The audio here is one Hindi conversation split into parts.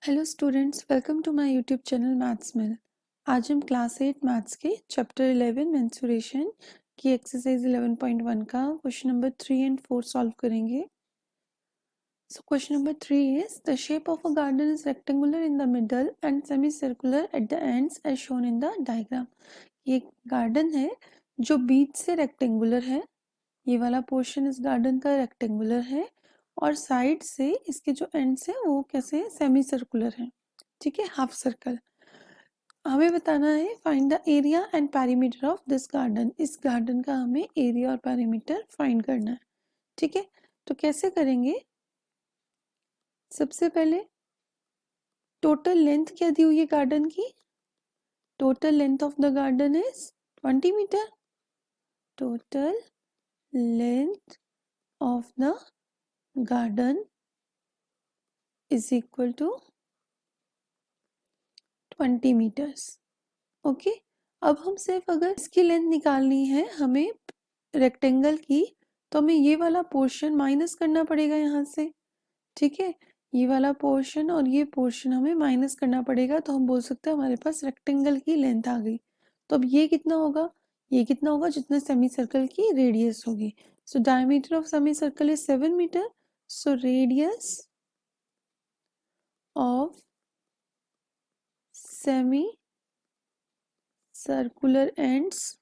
Hello students, welcome to my YouTube channel maths mill. आज हम क्लास 8 मैथ्स के चैप्टर 11 मेंसुरेशन की एक्सरसाइज 11.1 का क्वेश्चन नंबर 3 एंड 4 सॉल्व करेंगे। So question number 3 is the shape of a garden is rectangular in the middle and semi circular at the ends as shown in the diagram. ये गार्डन है जो बीच से रेक्टेंगुलर है। ये वाला पोर्शन इस गार्डन का रेक्टेंगुलर है और साइड से इसके जो एंड्स है वो कैसे है, सेमी सर्कुलर है। ठीक है, हाफ सर्कल। हमें बताना है find the area and perimeter of this garden. इस गार्डन का हमें एरिया और पेरीमीटर फाइंड करना है। ठीक है, तो कैसे करेंगे? सबसे पहले टोटल लेंथ क्या दी हुई है गार्डन की? Total length of the garden is 20 metre. Total length of the garden is equal to 20 metres. Okay, अब हम सिर्फ अगर इसकी लेंथ निकालनी है हमें रेक्टेंगल की, तो हमें ये वाला पोर्शन माइनस करना पड़ेगा यहाँ से। ठीक है, ये वाला पोर्शन और ये पोर्शन हमें माइनस करना पड़ेगा, तो हम बोल सकते हैं हमारे पास रेक्टेंगल की लेंथ आ गई। तो अब ये कितना होगा? ये कितना होगा? जितने सेमी सर्कल की रेडियस होगी। So diameter of semi circle is 7 metre. So radius of semi circular ends,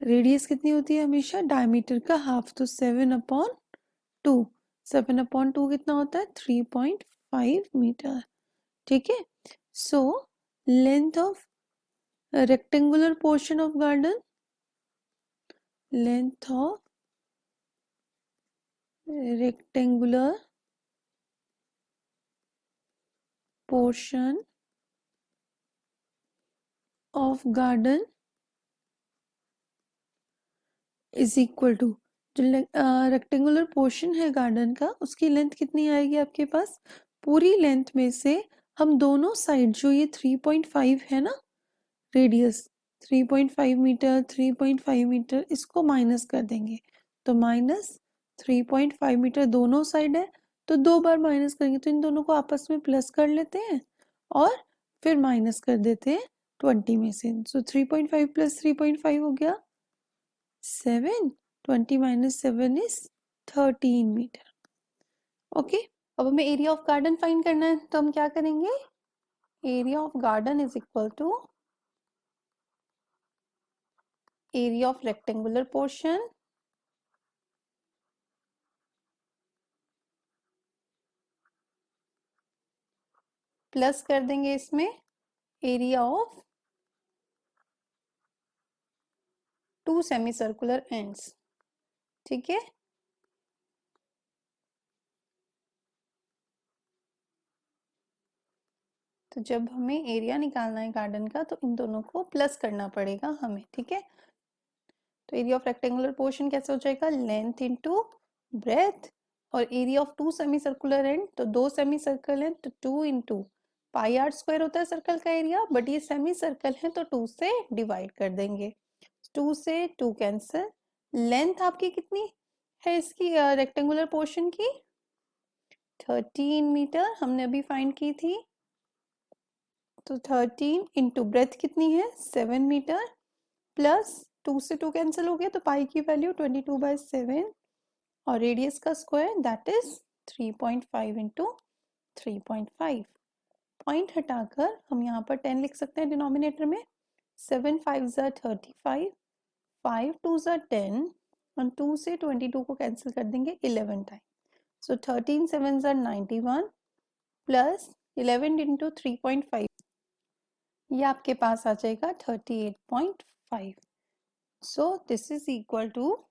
radius कितनी होती है? हमेशा डायमीटर का हाफ, तो 7/2। 7/2 कितना होता है? 3.5 मीटर। ठीक है, so length of rectangular portion of garden, length of rectangular portion of garden is equal to, जो रेक्टेंगुलर पोर्शन है गार्डन का उसकी लेंथ कितनी आएगी आपके पास? पूरी लेंथ में से हम दोनों साइड, जो ये 3.5 है ना रेडियस, 3.5 मीटर 3.5 मीटर, इसको माइनस कर देंगे। तो माइनस 3.5 मीटर दोनों साइड है, तो 2 बार माइनस करेंगे, तो इन दोनों को आपस में प्लस कर लेते हैं और फिर माइनस कर देते हैं 20 में से। सो 3.5 प्लस 3.5 हो गया 7। 20 माइनस 7 इज 13 मीटर। ओके, अब हमें एरिया ऑफ गार्डन फाइंड करना है, तो हम क्या करेंगे? Area of garden is equal to area of rectangular portion plus कर देंगे इसमें area of 2 semi circular ends. ठीक है, तो जब हमें एरिया निकालना है गार्डन का तो इन दोनों को प्लस करना पड़ेगा हमें। ठीक है, तो एरिया ऑफ रेक्टेंगुलर पोर्शन कैसे हो जाएगा? लेंथ इनटू ब्रेथ, और area of 2 semi circular and, तो 2 सेमी सर्कल है तो 2 इंटू पाई आर स्क्वायर होता है सर्कल का एरिया, बट ये सेमी सर्कल है तो 2 से डिवाइड कर देंगे। 2 से 2 कैंसिल। लेंथ आपकी कितनी है इसकी रेक्टेंगुलर पोर्शन की? 13 मीटर हमने अभी फाइंड की थी। तो 13 इंटू ब्रेथ कितनी है? 7 मीटर, प्लस 2 से 2 कैंसिल हो गया, तो पाई की वैल्यू 22/7, और रेडियस का square that is 3.5 into 3.5। Point हटाकर हम यहाँ पर 10 लिख सकते हैं डिनोमिनेटर में। 7 5 ज़ा 35, 5 2 ज़ा 10, और 2 से 22 को कैंसिल कर देंगे 11 टाइम। सो 13 7 ज़ा 91 प्लस 11 इंटू 3.5, ये आपके पास आ जाएगा 38.5। So this is equal to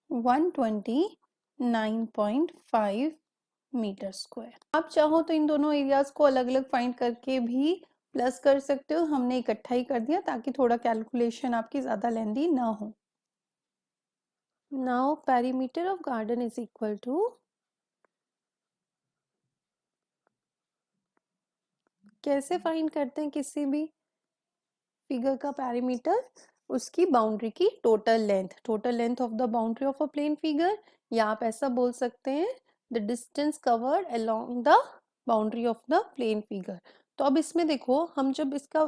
129.5 metre square. आप चाहो तो इन दोनों एरियाज को अलग अलग फाइंड करके भी प्लस कर सकते हो, हमने इकट्ठा ही कर दिया ताकि थोड़ा कैलकुलेशन आपकी ज्यादा लेंदी ना हो। Now perimeter of garden is equal to, कैसे फाइंड करते हैं किसी भी फिगर का पेरीमीटर? उसकी बाउंड्री की total length of the boundary of a plane figure, या आप ऐसा बोल सकते हैं the distance covered along the boundary of the plane figure. तो अब इसमें देखो, हम जब इसका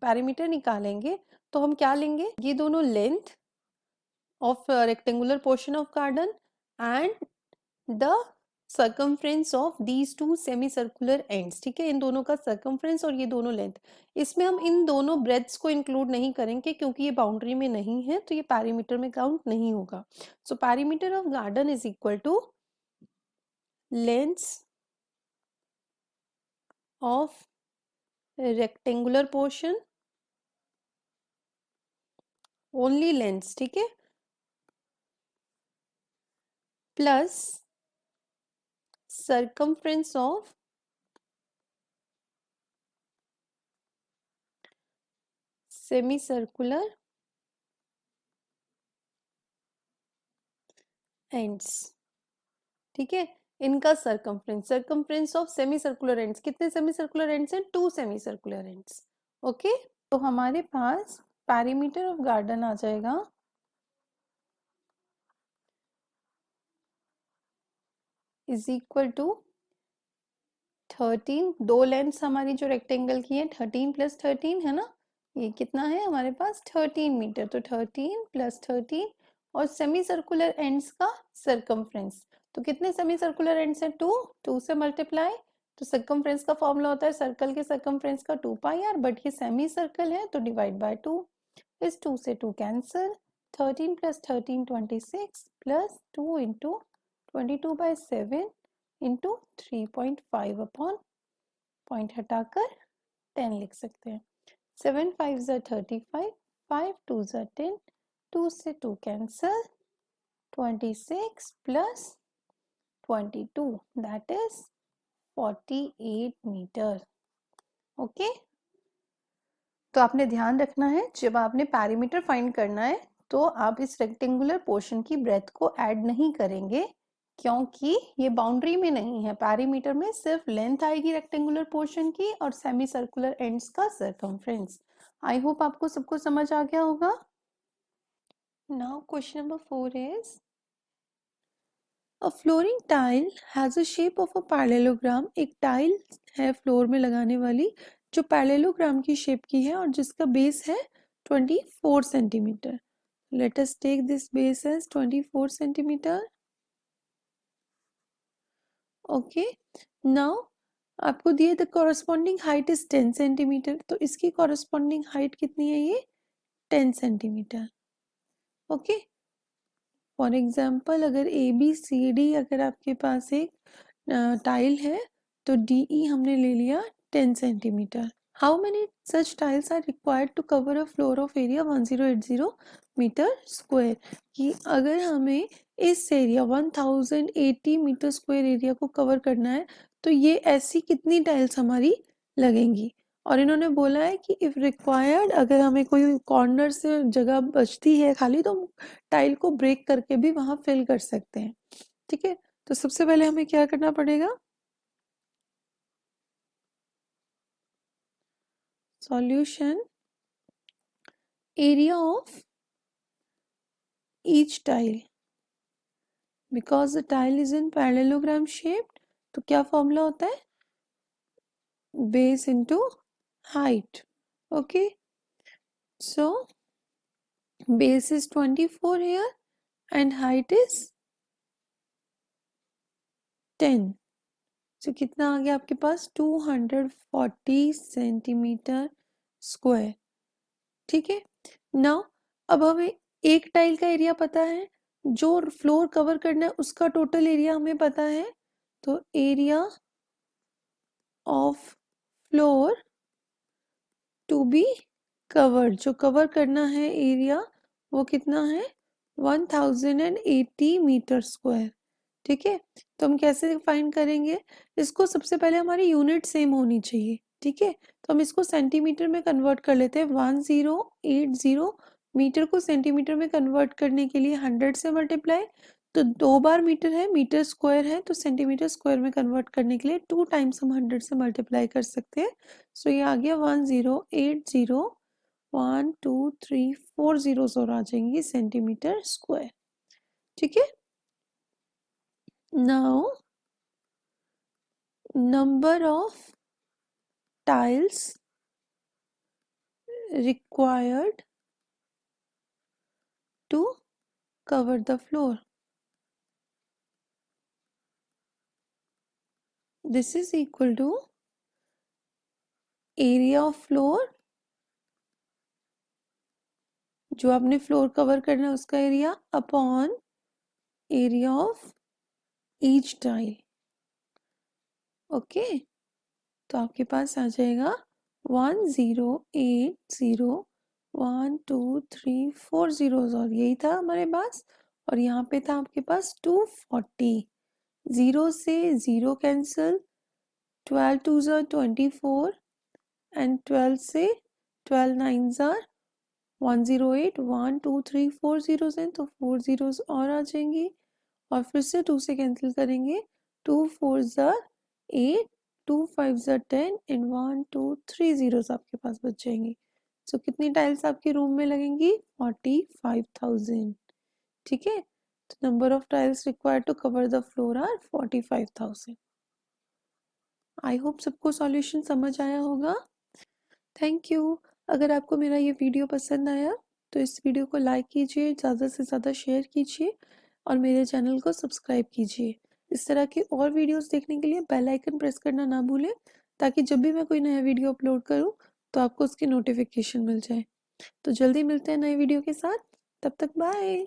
पैरामीटर निकालेंगे तो हम क्या लेंगे, ये दोनों length of rectangular portion of garden and the circumference of these two semi circular ends, ठीक है, इन दोनों का सर्कमफ्रेंस और ये दोनों लेंथ। इसमें हम इन दोनों ब्रेथ्स को इंक्लूड नहीं करेंगे क्योंकि ये बाउंड्री में नहीं है, तो ये पैरीमीटर में काउंट नहीं होगा। So perimeter of garden is equal to length of rectangular portion, only length, ठीक है, plus circumference of semicircular ends, ठीक है, इनका circumference of semicircular ends, कितने semicircular ends हैं, 2 semicircular ends, ओके। तो हमारे पास पैरीमीटर ऑफ गार्डन आ जाएगा इज इक्वल टू 13, दो लेंथ्स हमारी जो रेक्टेंगल की है 13 प्लस 13 है ना, ये कितना है हमारे पास 13 मीटर, तो 13 प्लस 13 और सेमी सर्कुलर एंड्स का सरकमफ्रेंस, तो कितने सेमी सर्कुलर एंड्स हैं, 2 से मल्टीप्लाई, तो सरकमफ्रेंस का फॉर्मूला होता है सर्कल के सरकमफ्रेंस का 2 पाई आर, बट ये सेमी सर्कल है तो डिवाइड बाय 2, इस 2 से 2 cancel, 13 plus 13 26 plus 2 into 22/7 into 3.5 upon point हटाकर 10 लिख सकते हैं, 7 5 35, 5 2 10, 2 से 2 cancel, 26 plus 22 that is 48 metre, okay. तो आपने ध्यान रखना है जब आपने पैरीमीटर फाइंड करना है तो आप इस रेक्टेंगुलर पोर्शन की ब्रेथ को ऐड नहीं करेंगे क्योंकि ये बाउंड्री में नहीं है, पैरीमीटर में सिर्फ लेंथ आएगी रेक्टेंगुलर पोर्शन की और सेमी सर्कुलर एंड्स का सरकमफ्रेंस। आई होप आपको सबको समझ आ गया होगा। Now question number 4 is a flooring tile has a shape of a parallelogram, एक टाइल है फ्लोर में लगाने वाली जो पैरेललोग्राम की शेप की है और जिसका बेस है 24 centimetre. Let us take this base as 24 centimeter. Okay. Now आपको दिए the corresponding height is 10 centimeter. तो इसकी corresponding height कितनी है ये 10 centimeter. Okay. For example अगर ABCD अगर आपके पास एक टाइल है तो DE हमने ले लिया 10 centimeter. How many such tiles are required to cover a floor of area 1080 metre square, कि अगर हमें इस एरिया 1080 मीटर स्क्वायर एरिया को कवर करना है तो ये ऐसी कितनी टाइल्स हमारी लगेंगी। और इन्होंने बोला है कि इफ रिक्वायर्ड अगर हमें कोई कॉर्नर से जगह बचती है खाली तो टाइल को ब्रेक करके भी वहां फिल कर सकते हैं, ठीक है। तो सबसे पहले हमें क्या करना पड़ेगा, solution area of each tile, because the tile is in parallelogram shaped तो क्या फॉर्मूला होता है, base into height, okay, so base is 24 here and height is 10, so कितना आ गया आपके पास 240 सेंटीमीटर स्क्वायर, ठीक है। नाउ अब हमें एक टाइल का एरिया पता है, जो फ्लोर कवर करना है उसका टोटल एरिया हमें पता है, तो area of floor to be covered, जो कवर करना है एरिया वो कितना है 1080 मीटर स्क्वायर, ठीक है। तो हम कैसे फाइंड करेंगे इसको, सबसे पहले हमारी यूनिट सेम होनी चाहिए, ठीक है। तो हम इसको सेंटीमीटर में कन्वर्ट कर लेते हैं, 1080 मीटर को सेंटीमीटर में कन्वर्ट करने के लिए 100 से मल्टीप्लाई, तो 2 बार मीटर है, मीटर स्क्वायर है तो सेंटीमीटर स्क्वायर में कन्वर्ट करने के लिए 2 टाइम्स हम 100 से मल्टीप्लाई कर सकते हैं। सो ये आ गया 1080, 1 2 3 4 जीरोस और आ जाएंगे सेंटीमीटर स्क्वायर, ठीक है। Now number of tiles required to cover the floor. This is equal to area of floor, जो आपने फ्लोर कवर करना है उसका area, upon area of each tile. Okay, तो आपके पास आ जाएगा 10801234 zeros, और यही था हमारे पास. और यहाँ पे था आपके पास 240. 0 से 0 कैंसिल, 12 2s are 24 एंड 12 से 12 9s are 108. 1 2 3 4 zeros हैं तो 4 zeros और आ जाएंगी, और फिर से 2 से कैंसिल करेंगे. 2 4s are 8, 2 5s are 10 and 1 2 3 zeros आपके पास बच जाएंगी. सो कितनी टाइल्स आपके रूम में लगेंगी? 45,000. ठीक है, तो number of tiles required to cover the floor are 45,000. I hope सबको सॉल्यूशन समझ आया होगा. Thank you. अगर आपको मेरा ये वीडियो पसंद आया तो इस वीडियो को लाइक कीजिए, ज़्यादा से ज़्यादा शेयर कीजिए और मेरे चैनल को सब्सक्राइब कीजिए. इस तरह की और वीडियोस देखने के लिए बेल आइकन प्रेस करना ना भूलें, ताकि जब भी मैं कोई नया वीडियो अपलोड करूं तो आपको उसकी नोटिफिकेशन मिल जाए. तो जल्दी मिलते हैं नए वीडियो के साथ. तब तक बाय.